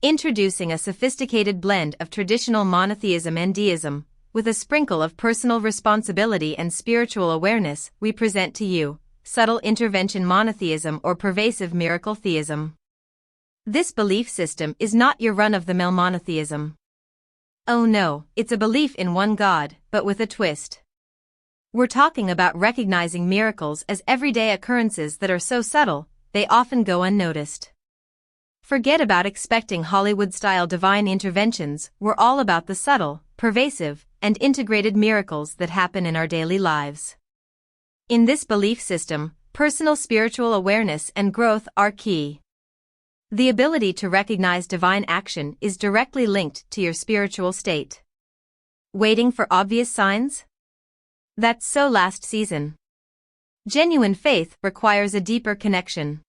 Introducing a sophisticated blend of traditional monotheism and deism, with a sprinkle of personal responsibility and spiritual awareness, we present to you subtle intervention monotheism or pervasive miracle theism. This belief system is not your run-of-the-mill monotheism. Oh no, it's a belief in one God, but with a twist. We're talking about recognizing miracles as everyday occurrences that are so subtle, they often go unnoticed. Forget about expecting Hollywood-style divine interventions, we're all about the subtle, pervasive, and integrated miracles that happen in our daily lives. In this belief system, personal spiritual awareness and growth are key. The ability to recognize divine action is directly linked to your spiritual state. Waiting for obvious signs? That's so last season. Genuine faith requires a deeper connection.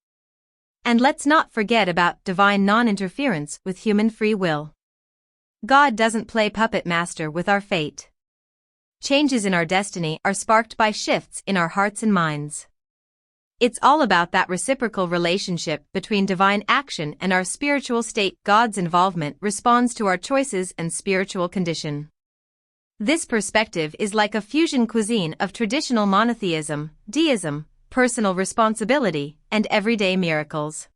And let's not forget about divine non-interference with human free will. God doesn't play puppet master with our fate. Changes in our destiny are sparked by shifts in our hearts and minds. It's all about that reciprocal relationship between divine action and our spiritual state. God's involvement responds to our choices and spiritual condition. This perspective is like a fusion cuisine of traditional monotheism, deism, personal responsibility, and everyday miracles.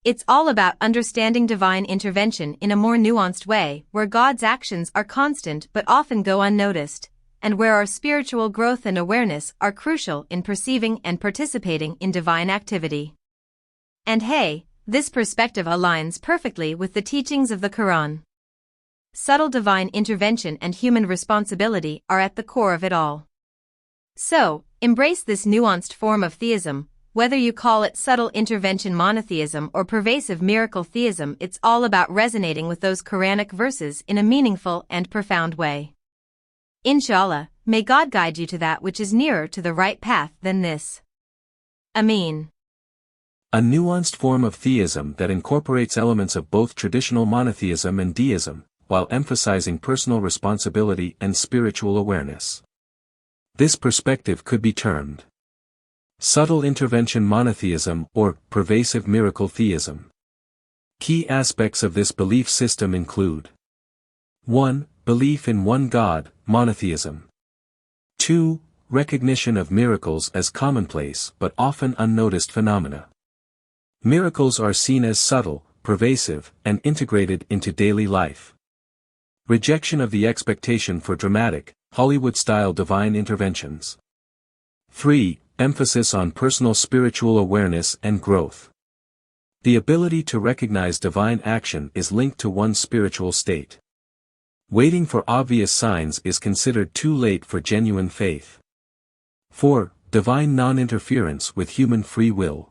It's all about understanding divine intervention in a more nuanced way, where God's actions are constant but often go unnoticed, and where our spiritual growth and awareness are crucial in perceiving and participating in divine activity. And hey, this perspective aligns perfectly with the teachings of the Quran. Subtle divine intervention and human responsibility are at the core of it all. So, embrace this nuanced form of theism, whether you call it subtle intervention monotheism or pervasive miracle theism. It's all about resonating with those Quranic verses in a meaningful and profound way. Inshallah, may God guide you to that which is nearer to the right path than this. Ameen. A nuanced form of theism that incorporates elements of both traditional monotheism and deism, while emphasizing personal responsibility and spiritual awareness. This perspective could be termed subtle intervention monotheism or pervasive miracle theism. Key aspects of this belief system include 1. Belief in one God, monotheism. 2. Recognition of miracles as commonplace but often unnoticed phenomena. Miracles are seen as subtle, pervasive, and integrated into daily life. Rejection of the expectation for dramatic, Hollywood-style divine interventions. 3. Emphasis on personal spiritual awareness and growth. The ability to recognize divine action is linked to one's spiritual state. Waiting for obvious signs is considered too late for genuine faith. 4. Divine non-interference with human free will.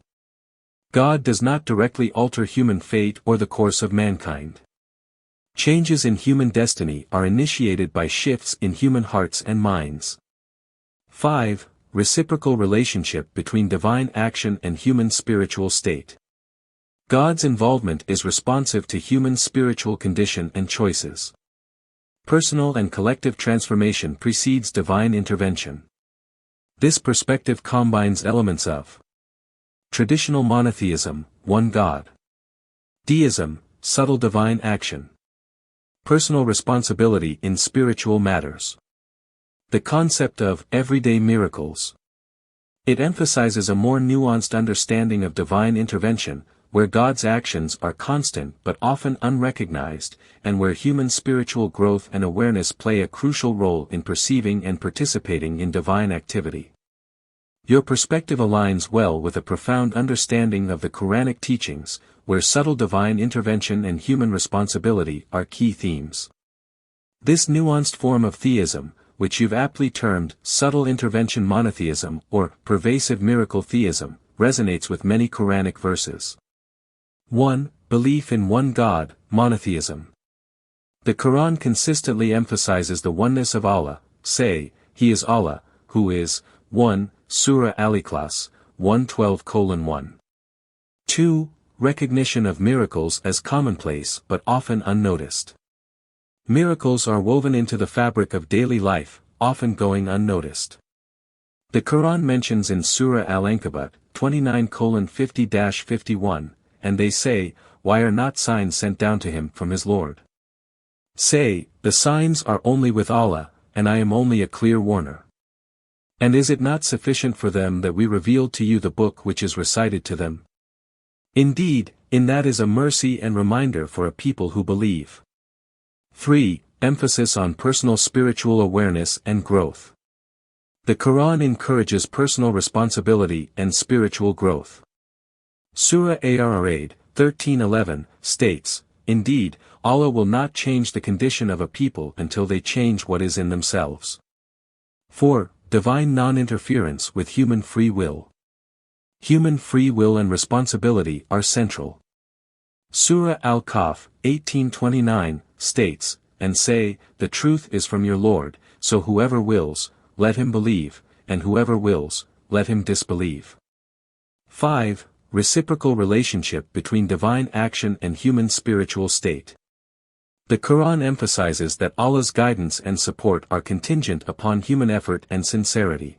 God does not directly alter human fate or the course of mankind. Changes in human destiny are initiated by shifts in human hearts and minds. 5. Reciprocal relationship between divine action and human spiritual state. God's involvement is responsive to human spiritual condition and choices. Personal and collective transformation precedes divine intervention. This perspective combines elements of traditional monotheism, one God. Deism, subtle divine action. Personal responsibility in spiritual matters. The concept of everyday miracles. It emphasizes a more nuanced understanding of divine intervention, where God's actions are constant but often unrecognized, and where human spiritual growth and awareness play a crucial role in perceiving and participating in divine activity. Your perspective aligns well with a profound understanding of the Quranic teachings, where subtle divine intervention and human responsibility are key themes. This nuanced form of theism, which you've aptly termed subtle intervention monotheism or pervasive miracle theism, resonates with many Quranic verses. 1. Belief in one God, monotheism. The Quran consistently emphasizes the oneness of Allah. Say, He is Allah, who is 1. Surah Al-Ikhlas, 112:1. 2. Recognition of miracles as commonplace but often unnoticed. Miracles are woven into the fabric of daily life, often going unnoticed. The Quran mentions in Surah Al-Ankabut, 29:50-51, and they say, why are not signs sent down to him from his Lord? Say, the signs are only with Allah, and I am only a clear warner. And is it not sufficient for them that we revealed to you the book which is recited to them? Indeed, in that is a mercy and reminder for a people who believe. 3. Emphasis on personal spiritual awareness and growth. The Quran encourages personal responsibility and spiritual growth. Surah Ar-Ra'd, 13:11, states, "Indeed, Allah will not change the condition of a people until they change what is in themselves." 4. Divine non-interference with human free will. Human free will and responsibility are central. Surah Al-Kahf, 18:29, states, "And say, the truth is from your Lord, so whoever wills, let him believe, and whoever wills, let him disbelieve." 5. Reciprocal relationship between divine action and human spiritual state. The Quran emphasizes that Allah's guidance and support are contingent upon human effort and sincerity.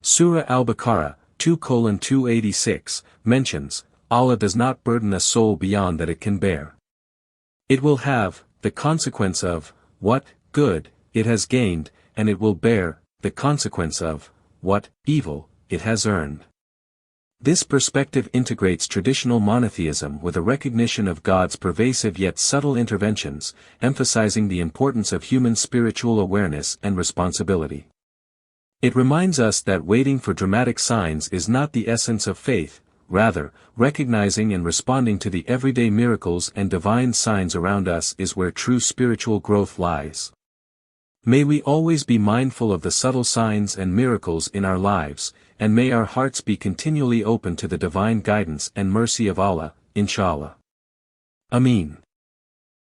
Surah Al-Baqarah, 2:286, mentions, Allah does not burden a soul beyond that it can bear. It will have the consequence of what good it has gained, and it will bear the consequence of what evil it has earned. This perspective integrates traditional monotheism with a recognition of God's pervasive yet subtle interventions, emphasizing the importance of human spiritual awareness and responsibility. It reminds us that waiting for dramatic signs is not the essence of faith, rather, recognizing and responding to the everyday miracles and divine signs around us is where true spiritual growth lies. May we always be mindful of the subtle signs and miracles in our lives, and may our hearts be continually open to the divine guidance and mercy of Allah, inshallah. Ameen.